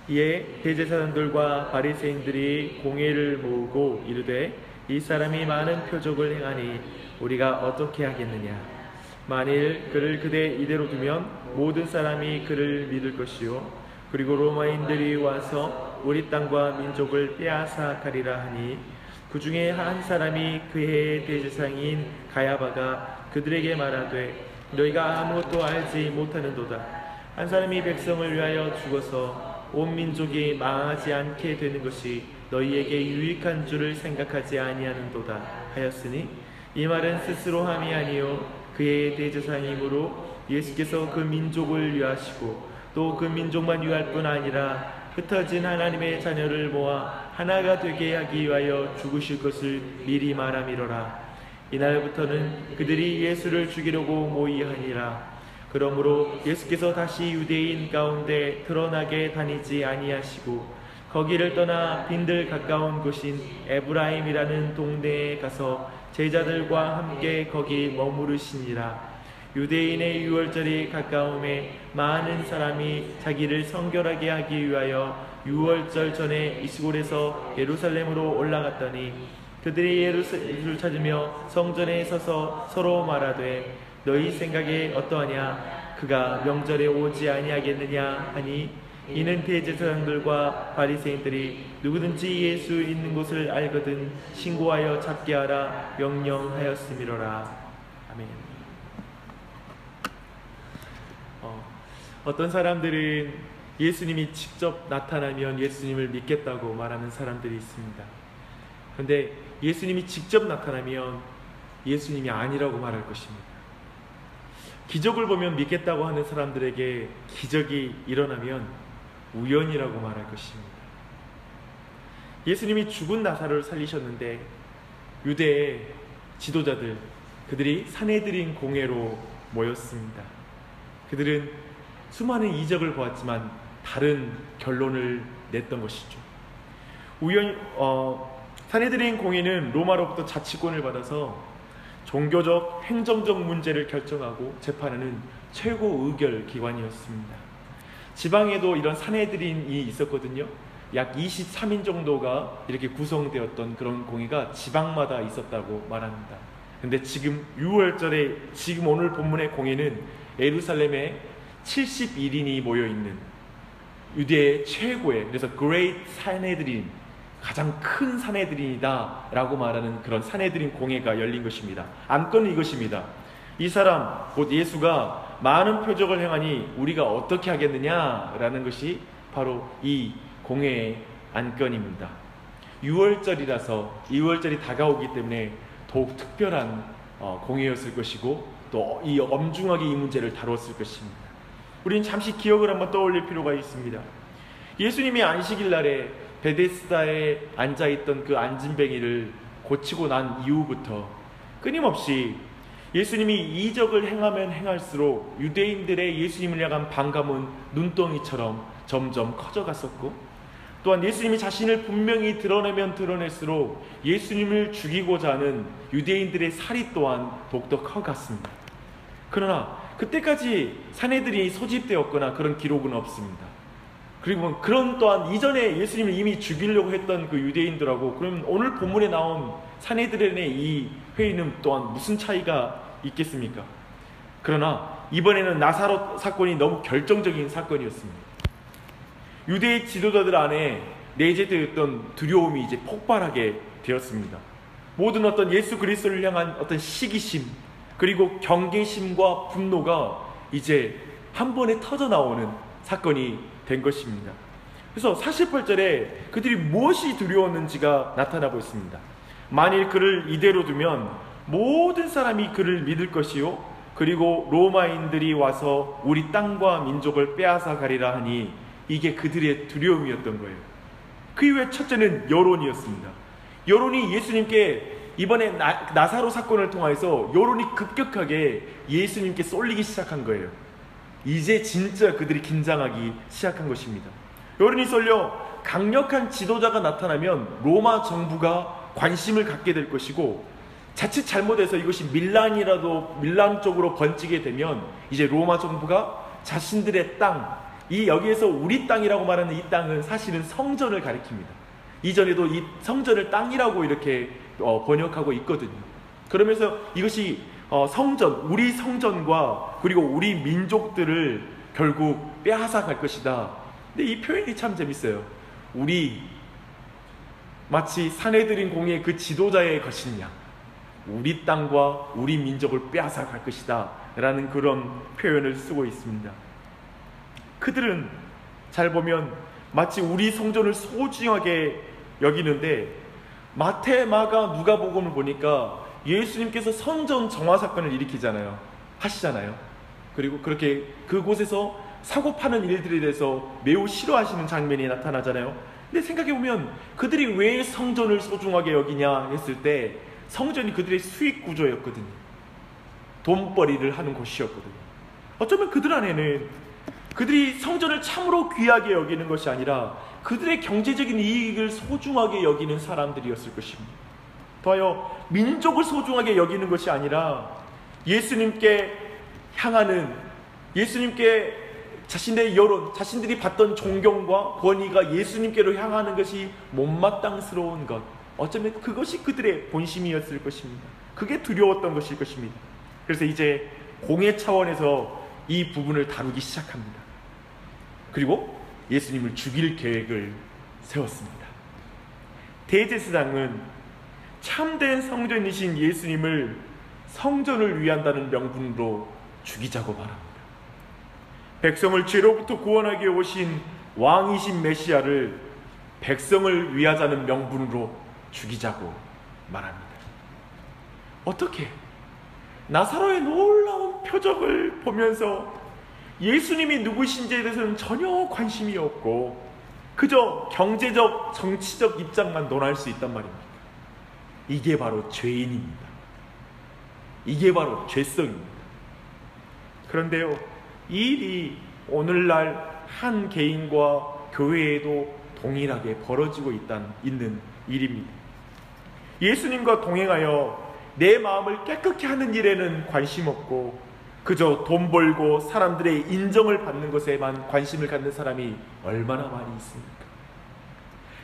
이에 대제사장들과 바리새인들이 공회를 모으고 이르되 이 사람이 많은 표적을 행하니 우리가 어떻게 하겠느냐. 만일 그를 그대 이대로 두면 모든 사람이 그를 믿을 것이요 그리고 로마인들이 와서 우리 땅과 민족을 빼앗아 가리라 하니 그 중에 한 사람이 그 해의 대제사장인 가야바가 그들에게 말하되 너희가 아무것도 알지 못하는도다. 한 사람이 백성을 위하여 죽어서 온 민족이 망하지 않게 되는 것이 너희에게 유익한 줄을 생각하지 아니하는도다 하였으니 이 말은 스스로 함이 아니요 그의 대제사장이므로 예수께서 그 민족을 위하시고 또 그 민족만 위할 뿐 아니라 흩어진 하나님의 자녀를 모아 하나가 되게 하기 위하여 죽으실 것을 미리 말함이로라. 이날부터는 그들이 예수를 죽이려고 모의하니라. 그러므로 예수께서 다시 유대인 가운데 드러나게 다니지 아니하시고 거기를 떠나 빈들 가까운 곳인 에브라임이라는 동네에 가서 제자들과 함께 거기 머무르시니라. 유대인의 유월절이 가까움에 많은 사람이 자기를 성결하게 하기 위하여 유월절 전에 이 시골에서 예루살렘으로 올라갔더니 그들이 예수를 찾으며 성전에 서서 서로 말하되 너희 생각에 어떠하냐. 그가 명절에 오지 아니하겠느냐 하니 이는 대제사장들과 바리새인들이 누구든지 예수 있는 곳을 알거든 신고하여 잡게 하라 명령하였음이로라. 아멘. 어떤 사람들은 예수님이 직접 나타나면 예수님을 믿겠다고 말하는 사람들이 있습니다. 그런데 예수님이 직접 나타나면 예수님이 아니라고 말할 것입니다. 기적을 보면 믿겠다고 하는 사람들에게 기적이 일어나면 우연이라고 말할 것입니다. 예수님이 죽은 나사로를 살리셨는데 유대의 지도자들, 그들이 산헤드린 공회로 모였습니다. 그들은 수많은 이적을 보았지만 다른 결론을 냈던 것이죠. 산헤드린 공회는 로마로부터 자치권을 받아서 종교적, 행정적 문제를 결정하고 재판하는 최고 의결 기관이었습니다. 지방에도 이런 산헤드린이 있었거든요. 약 23인 정도가 이렇게 구성되었던 그런 공회가 지방마다 있었다고 말합니다. 근데 지금 6월절에 지금 오늘 본문의 공회는 예루살렘에 71인이 모여있는 유대의 최고의, 그래서 Great 산헤드린, 가장 큰 산헤드린이다 라고 말하는 그런 산헤드린 공회가 열린 것입니다. 안건은 이것입니다. 이 사람 곧 예수가 많은 표적을 행하니 우리가 어떻게 하겠느냐 라는 것이 바로 이 공회의 안건입니다. 6월절이라서 2월절이 다가오기 때문에 더욱 특별한 공회였을 것이고 또 이 엄중하게 이 문제를 다뤘을 것입니다. 우리는 잠시 기억을 한번 떠올릴 필요가 있습니다. 예수님이 안식일 날에 베데스다에 앉아있던 그 안진뱅이를 고치고 난 이후부터 끊임없이 예수님이 이적을 행하면 행할수록 유대인들의 예수님을 향한 반감은 눈덩이처럼 점점 커져갔었고, 또한 예수님이 자신을 분명히 드러내면 드러낼수록 예수님을 죽이고자 하는 유대인들의 살이 또한 더욱더 커갔습니다. 그러나 그때까지 산헤드린이 소집되었거나 그런 기록은 없습니다. 그리고 그런 또한 이전에 예수님을 이미 죽이려고 했던 그 유대인들하고 그럼 오늘 본문에 나온 산헤드린의 이 회의는 또한 무슨 차이가 있겠습니까? 그러나 이번에는 나사로 사건이 너무 결정적인 사건이었습니다. 유대의 지도자들 안에 내재되었던 두려움이 이제 폭발하게 되었습니다. 모든 어떤 예수 그리스도를 향한 어떤 시기심, 그리고 경계심과 분노가 이제 한 번에 터져 나오는 사건이 된 것입니다. 그래서 48절에 그들이 무엇이 두려웠는지가 나타나고 있습니다. 만일 그를 이대로 두면 모든 사람이 그를 믿을 것이요 그리고 로마인들이 와서 우리 땅과 민족을 빼앗아 가리라 하니 이게 그들의 두려움이었던 거예요. 그 이후에 첫째는 여론이었습니다. 여론이 예수님께 이번에 나사로 사건을 통해서 여론이 급격하게 예수님께 쏠리기 시작한 거예요. 이제 진짜 그들이 긴장하기 시작한 것입니다. 여론이 쏠려 강력한 지도자가 나타나면 로마 정부가 관심을 갖게 될 것이고, 자칫 잘못해서 이것이 밀란 쪽으로 번지게 되면 이제 로마 정부가 자신들의 땅, 이 여기에서 우리 땅이라고 말하는 이 땅은 사실은 성전을 가리킵니다. 이전에도 이 성전을 땅이라고 이렇게 번역하고 있거든요. 그러면서 이것이 성전, 우리 성전과 그리고 우리 민족들을 결국 빼앗아 갈 것이다. 근데 이 표현이 참 재밌어요. 우리, 마치 사내들인 공의 그 지도자의 것이냐, 우리 땅과 우리 민족을 빼앗아 갈 것이다 라는 그런 표현을 쓰고 있습니다. 그들은 잘 보면 마치 우리 성전을 소중하게 여기는데, 마태, 마가, 누가복음을 보니까 예수님께서 성전 정화 사건을 하시잖아요. 그리고 그렇게 그곳에서 사고 파는 일들에 대해서 매우 싫어하시는 장면이 나타나잖아요. 근데 생각해보면 그들이 왜 성전을 소중하게 여기냐 했을 때, 성전이 그들의 수익 구조였거든요. 돈벌이를 하는 곳이었거든요. 어쩌면 그들 안에는 그들이 성전을 참으로 귀하게 여기는 것이 아니라 그들의 경제적인 이익을 소중하게 여기는 사람들이었을 것입니다. 더하여 민족을 소중하게 여기는 것이 아니라 예수님께 향하는, 예수님께 자신의 여론, 자신들이 받던 존경과 권위가 예수님께로 향하는 것이 못마땅스러운 것, 어쩌면 그것이 그들의 본심이었을 것입니다. 그게 두려웠던 것일 것입니다. 그래서 이제 공의 차원에서 이 부분을 다루기 시작합니다. 그리고 예수님을 죽일 계획을 세웠습니다. 대제사장은 참된 성전이신 예수님을 성전을 위한다는 명분으로 죽이자고 말합니다. 백성을 죄로부터 구원하기 위해 오신 왕이신 메시아를 백성을 위하자는 명분으로 죽이자고 말합니다. 어떻게? 나사로의 놀라운 표적을 보면서 예수님이 누구신지에 대해서는 전혀 관심이 없고 그저 경제적, 정치적 입장만 논할 수 있단 말입니다. 이게 바로 죄인입니다. 이게 바로 죄성입니다. 그런데요, 이 일이 오늘날 한 개인과 교회에도 동일하게 벌어지고 있는 일입니다. 예수님과 동행하여 내 마음을 깨끗게 하는 일에는 관심 없고 그저 돈 벌고 사람들의 인정을 받는 것에만 관심을 갖는 사람이 얼마나 많이 있습니까?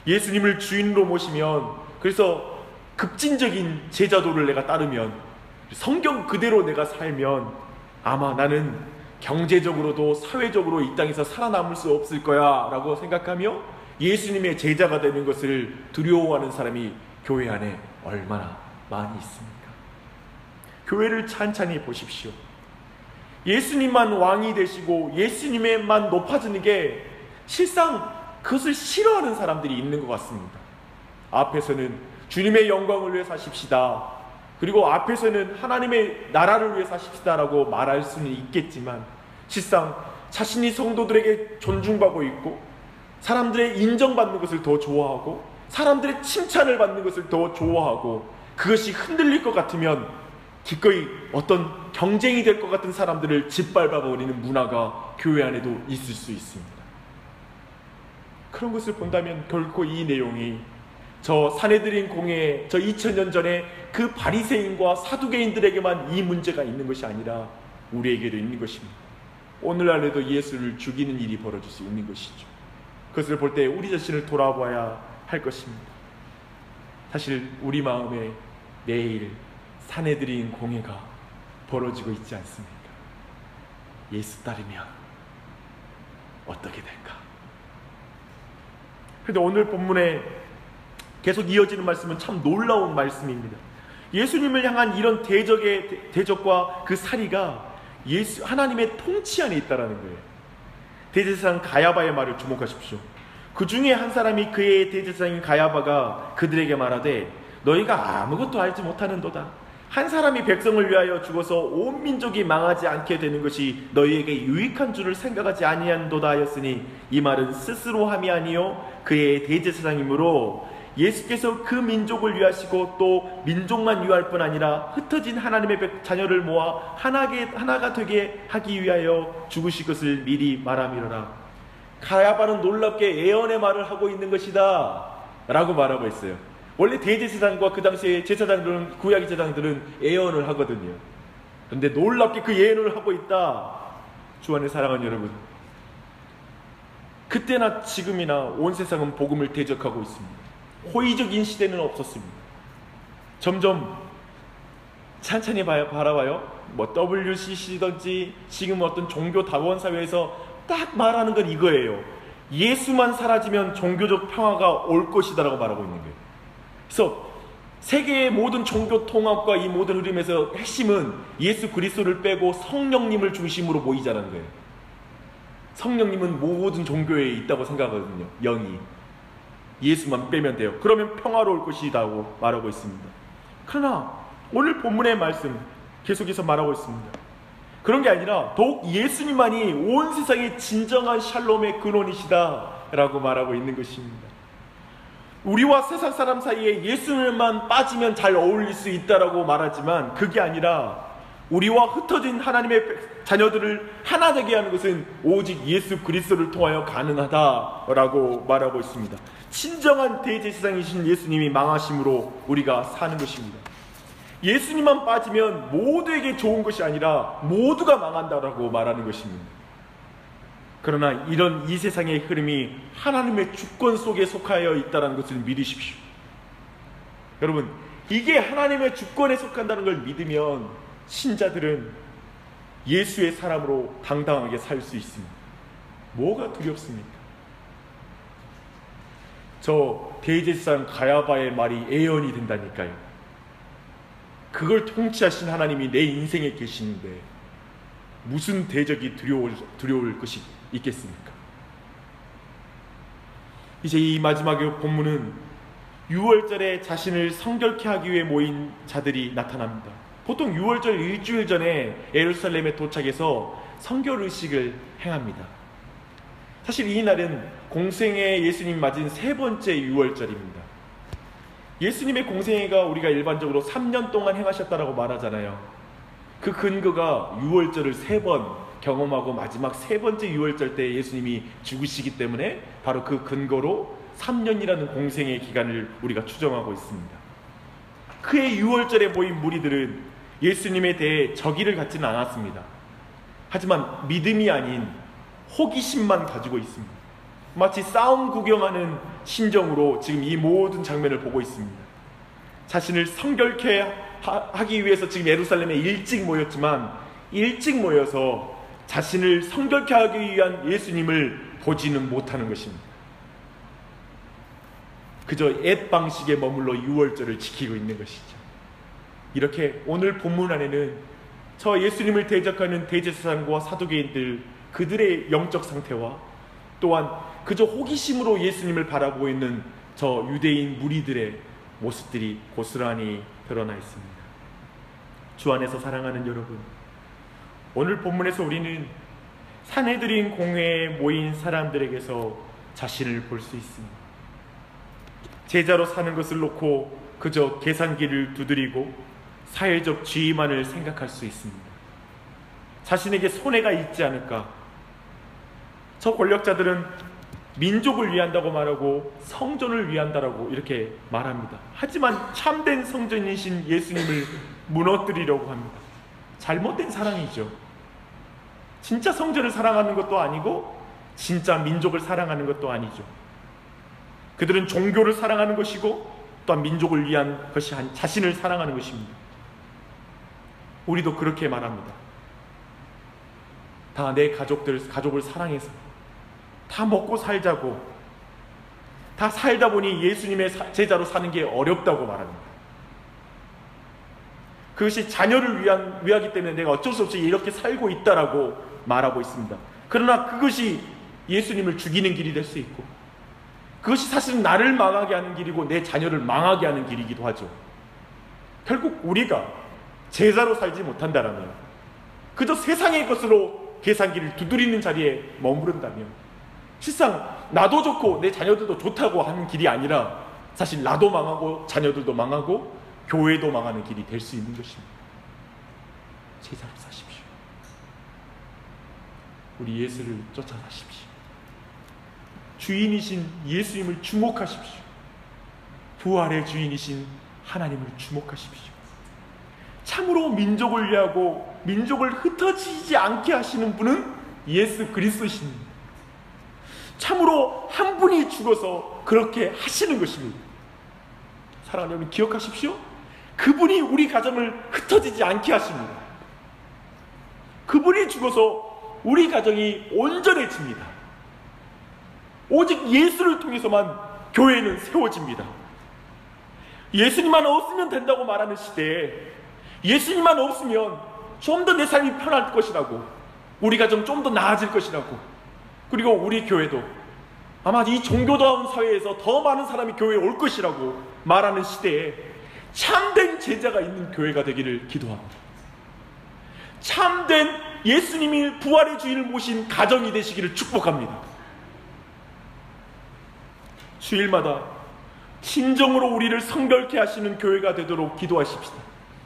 예수님을 주인으로 모시면, 그래서 급진적인 제자도를 내가 따르면, 성경 그대로 내가 살면 아마 나는 경제적으로도 사회적으로 이 땅에서 살아남을 수 없을 거야 라고 생각하며 예수님의 제자가 되는 것을 두려워하는 사람이 교회 안에 얼마나 많이 있습니까? 교회를 찬찬히 보십시오. 예수님만 왕이 되시고 예수님에만 높아지는 게 실상 그것을 싫어하는 사람들이 있는 것 같습니다. 앞에서는 주님의 영광을 위해 사십시다, 그리고 앞에서는 하나님의 나라를 위해 사십시다 라고 말할 수는 있겠지만 실상 자신이 성도들에게 존중받고 있고 사람들의 인정받는 것을 더 좋아하고 사람들의 칭찬을 받는 것을 더 좋아하고 그것이 흔들릴 것 같으면 기꺼이 어떤 경쟁이 될 것 같은 사람들을 짓밟아버리는 문화가 교회 안에도 있을 수 있습니다. 그런 것을 본다면 결코 이 내용이 저 사내들인 공회, 저 2000년 전에 그 바리새인과 사두개인들에게만 이 문제가 있는 것이 아니라 우리에게도 있는 것입니다. 오늘날에도 예수를 죽이는 일이 벌어질 수 있는 것이죠. 그것을 볼 때 우리 자신을 돌아봐야 할 것입니다. 사실 우리 마음에 매일 사내들인 공회가 벌어지고 있지 않습니까? 예수 따르면 어떻게 될까? 그런데 오늘 본문에 계속 이어지는 말씀은 참 놀라운 말씀입니다. 예수님을 향한 이런 대적과 그 사리가 하나님의 통치 안에 있다는 거예요. 대제사장 가야바의 말을 주목하십시오. 그 중에 한 사람이 그의 대제사장인 가야바가 그들에게 말하되 너희가 아무것도 알지 못하는도다. 한 사람이 백성을 위하여 죽어서 온 민족이 망하지 않게 되는 것이 너희에게 유익한 줄을 생각하지 아니한도다 하였으니 이 말은 스스로 함이 아니요 그의 대제사장이므로 예수께서 그 민족을 위하시고 또 민족만 위할 뿐 아니라 흩어진 하나님의 자녀를 모아 하나가 되게 하기 위하여 죽으실 것을 미리 말함이로라. 가야바는 놀랍게 예언의 말을 하고 있는 것이다 라고 말하고 있어요. 원래 대제사장과 그 당시에 제사장들은, 구약의 제사장들은 예언을 하거든요. 그런데 놀랍게 그 예언을 하고 있다. 주 안에 사랑하는 여러분, 그때나 지금이나 온 세상은 복음을 대적하고 있습니다. 호의적인 시대는 없었습니다. 점점 찬찬히 바라봐요. 뭐 WCC든지 지금 어떤 종교 다원 사회에서 딱 말하는 건 이거예요. 예수만 사라지면 종교적 평화가 올 것이다라고 말하고 있는 거예요. 그래서 세계의 모든 종교 통합과 이 모든 흐름에서 핵심은 예수 그리스도를 빼고 성령님을 중심으로 모이자는 거예요. 성령님은 모든 종교에 있다고 생각하거든요. 영이 예수만 빼면 돼요. 그러면 평화로울 것이라고 말하고 있습니다. 그러나 오늘 본문의 말씀 계속해서 말하고 있습니다. 그런 게 아니라 더욱 예수님만이 온 세상의 진정한 샬롬의 근원이시다라고 말하고 있는 것입니다. 우리와 세상 사람 사이에 예수님만 빠지면 잘 어울릴 수 있다라고 말하지만 그게 아니라 우리와 흩어진 하나님의 자녀들을 하나 되게 하는 것은 오직 예수 그리스도를 통하여 가능하다라고 말하고 있습니다. 진정한 대제사장이신 예수님이 망하심으로 우리가 사는 것입니다. 예수님만 빠지면 모두에게 좋은 것이 아니라 모두가 망한다라고 말하는 것입니다. 그러나 이런 이 세상의 흐름이 하나님의 주권 속에 속하여 있다는 것을 믿으십시오. 여러분, 이게 하나님의 주권에 속한다는 걸 믿으면 신자들은 예수의 사람으로 당당하게 살 수 있습니다. 뭐가 두렵습니까? 저 대제사장 가야바의 말이 예언이 된다니까요. 그걸 통치하신 하나님이 내 인생에 계시는데 무슨 대적이 두려울 것이 있겠습니까? 이제 이 마지막의 본문은 유월절에 자신을 성결케 하기 위해 모인 자들이 나타납니다. 보통 유월절 일주일 전에 예루살렘에 도착해서 성결의식을 행합니다. 사실 이 날은 공생애 예수님 맞은 세 번째 유월절입니다. 예수님의 공생애가 우리가 일반적으로 3년 동안 행하셨다라고 말하잖아요. 그 근거가 유월절을 3번 경험하고 마지막 세 번째 유월절 때 예수님이 죽으시기 때문에 바로 그 근거로 3년이라는 공생의 기간을 우리가 추정하고 있습니다. 그의 유월절에 모인 무리들은 예수님에 대해 적의를 갖지는 않았습니다. 하지만 믿음이 아닌 호기심만 가지고 있습니다. 마치 싸움 구경하는 심정으로 지금 이 모든 장면을 보고 있습니다. 자신을 성결케 하기 위해서 지금 예루살렘에 일찍 모였지만 일찍 모여서 자신을 성결케 하기 위한 예수님을 보지는 못하는 것입니다. 그저 옛 방식에 머물러 유월절을 지키고 있는 것이죠. 이렇게 오늘 본문 안에는 저 예수님을 대적하는 대제사장과 사두개인들 그들의 영적 상태와 또한 그저 호기심으로 예수님을 바라보고 있는 저 유대인 무리들의 모습들이 고스란히 드러나 있습니다. 주 안에서 사랑하는 여러분, 오늘 본문에서 우리는 산헤드린 공회에 모인 사람들에게서 자신을 볼 수 있습니다. 제자로 사는 것을 놓고 그저 계산기를 두드리고 사회적 지위만을 생각할 수 있습니다. 자신에게 손해가 있지 않을까? 저 권력자들은 민족을 위한다고 말하고 성전을 위한다라고 이렇게 말합니다. 하지만 참된 성전이신 예수님을 무너뜨리려고 합니다. 잘못된 사랑이죠. 진짜 성전을 사랑하는 것도 아니고 진짜 민족을 사랑하는 것도 아니죠. 그들은 종교를 사랑하는 것이고 또한 민족을 위한 것이 아닌 자신을 사랑하는 것입니다. 우리도 그렇게 말합니다. 다 내 가족을 사랑해서 다 먹고 살자고, 다 살다 보니 예수님의 제자로 사는 게 어렵다고 말합니다. 그것이 자녀를 위하기 때문에 내가 어쩔 수 없이 이렇게 살고 있다라고 말하고 있습니다. 그러나 그것이 예수님을 죽이는 길이 될 수 있고, 그것이 사실은 나를 망하게 하는 길이고 내 자녀를 망하게 하는 길이기도 하죠. 결국 우리가 제자로 살지 못한다라면, 그저 세상의 것으로 계산기를 두드리는 자리에 머무른다면, 실상 나도 좋고 내 자녀들도 좋다고 하는 길이 아니라 사실 나도 망하고 자녀들도 망하고 교회도 망하는 길이 될 수 있는 것입니다. 제자로 사십시오. 우리 예수를 쫓아 사십시오. 주인이신 예수님을 주목하십시오. 부활의 주인이신 하나님을 주목하십시오. 참으로 민족을 위하고 민족을 흩어지지 않게 하시는 분은 예수 그리스도십니다. 참으로 한 분이 죽어서 그렇게 하시는 것입니다. 사랑하는 여러분, 기억하십시오. 그분이 우리 가정을 흩어지지 않게 하십니다. 그분이 죽어서 우리 가정이 온전해집니다. 오직 예수를 통해서만 교회는 세워집니다. 예수님만 없으면 된다고 말하는 시대에 예수님만 없으면 좀 더 내 삶이 편할 것이라고, 우리 가정 좀 더 나아질 것이라고, 그리고 우리 교회도 아마 이 종교다운 사회에서 더 많은 사람이 교회에 올 것이라고 말하는 시대에 참된 제자가 있는 교회가 되기를 기도합니다. 참된 예수님이 부활의 주인을 모신 가정이 되시기를 축복합니다. 주일마다 진정으로 우리를 성결케 하시는 교회가 되도록 기도하십시다.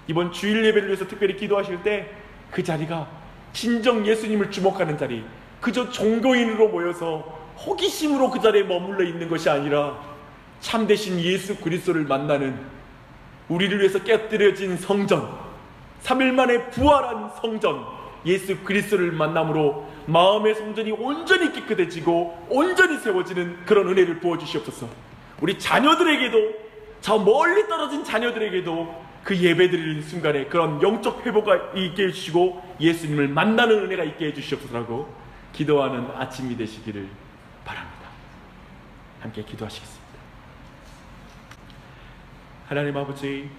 이번 주일 예배를 위해서 특별히 기도하실 때 그 자리가 진정 예수님을 주목하는 자리, 그저 종교인으로 모여서 호기심으로 그 자리에 머물러 있는 것이 아니라 참되신 예수 그리스도를 만나는, 우리를 위해서 깨뜨려진 성전, 3일 만에 부활한 성전 예수 그리스도를 만남으로 마음의 성전이 온전히 깨끗해지고 온전히 세워지는 그런 은혜를 부어주시옵소서. 우리 자녀들에게도, 저 멀리 떨어진 자녀들에게도 그 예배드리는 순간에 그런 영적 회복이 있게 해주시고 예수님을 만나는 은혜가 있게 해주시옵소서라고 기도하는 아침이 되시기를 바랍니다. 함께 기도하시겠습니다. 하나님 아버지,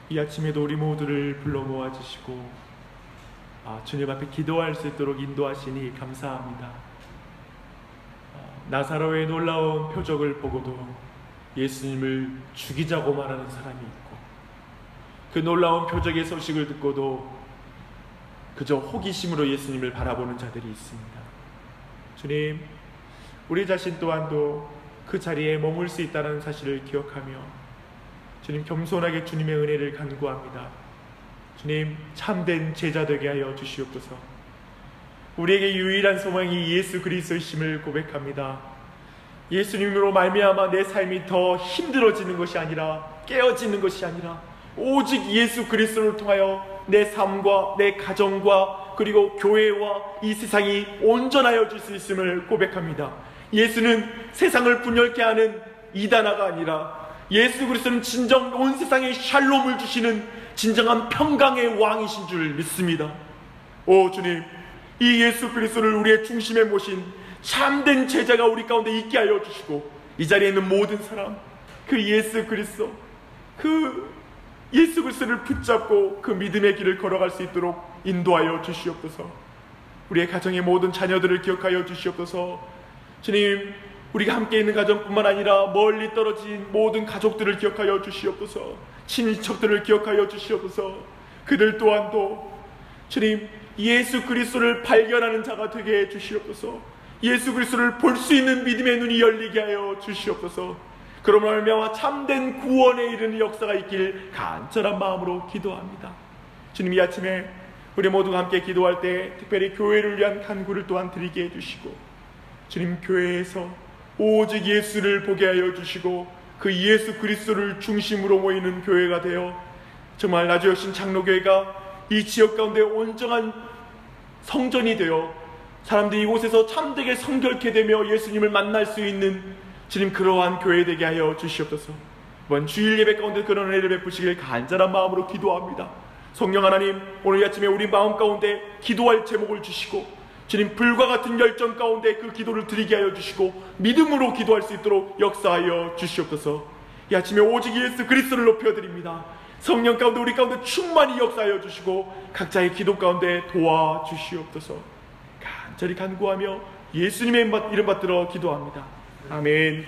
이 아침에도 우리 모두를 불러 모아주시고 주님 앞에 기도할 수 있도록 인도하시니 감사합니다. 나사로의 놀라운 표적을 보고도 예수님을 죽이자고 말하는 사람이 있고, 그 놀라운 표적의 소식을 듣고도 그저 호기심으로 예수님을 바라보는 자들이 있습니다. 주님, 우리 자신 또한도 그 자리에 머물 수 있다는 사실을 기억하며 주님, 겸손하게 주님의 은혜를 간구합니다. 주님, 참된 제자 되게 하여 주시옵소서. 우리에게 유일한 소망이 예수 그리스도이심을 고백합니다. 예수님으로 말미암아 내 삶이 더 힘들어지는 것이 아니라, 깨어지는 것이 아니라 오직 예수 그리스도를 통하여 내 삶과 내 가정과 그리고 교회와 이 세상이 온전하여 줄 수 있음을 고백합니다. 예수는 세상을 분열케 하는 이단아가 아니라 예수 그리스도는 진정 온 세상에 샬롬을 주시는 진정한 평강의 왕이신 줄 믿습니다. 오 주님, 이 예수 그리스도를 우리의 중심에 모신 참된 제자가 우리 가운데 있게 하여 주시고, 이 자리에 있는 모든 사람 그 예수 그리스도, 그 예수 그리스도를 붙잡고 그 믿음의 길을 걸어갈 수 있도록 인도하여 주시옵소서. 우리의 가정의 모든 자녀들을 기억하여 주시옵소서. 주님, 우리가 함께 있는 가정뿐만 아니라 멀리 떨어진 모든 가족들을 기억하여 주시옵소서. 친인척들을 기억하여 주시옵소서. 그들 또한도 주님, 예수 그리스도를 발견하는 자가 되게 해 주시옵소서. 예수 그리스도를 볼 수 있는 믿음의 눈이 열리게 하여 주시옵소서. 그러므로 말미암아 참된 구원에 이르는 역사가 있길 간절한 마음으로 기도합니다. 주님, 이 아침에 우리 모두가 함께 기도할 때 특별히 교회를 위한 간구를 또한 드리게 해주시고, 주님, 교회에서 오직 예수를 보게 하여 주시고 그 예수 그리스도를 중심으로 모이는 교회가 되어 정말 나주혁신 장로교회가 이 지역 가운데 온전한 성전이 되어 사람들이 이곳에서 참되게 성결케 되며 예수님을 만날 수 있는 주님, 그러한 교회 되게 하여 주시옵소서. 이번 주일 예배 가운데 그런 은혜를 베푸시길 간절한 마음으로 기도합니다. 성령 하나님, 오늘 이 아침에 우리 마음 가운데 기도할 제목을 주시고 주님, 불과 같은 열정 가운데 그 기도를 드리게 하여 주시고 믿음으로 기도할 수 있도록 역사하여 주시옵소서. 이 아침에 오직 예수 그리스도를 높여드립니다. 성령 가운데 우리 가운데 충만히 역사하여 주시고 각자의 기도 가운데 도와주시옵소서. 간절히 간구하며 예수님의 이름 받들어 기도합니다. 아멘.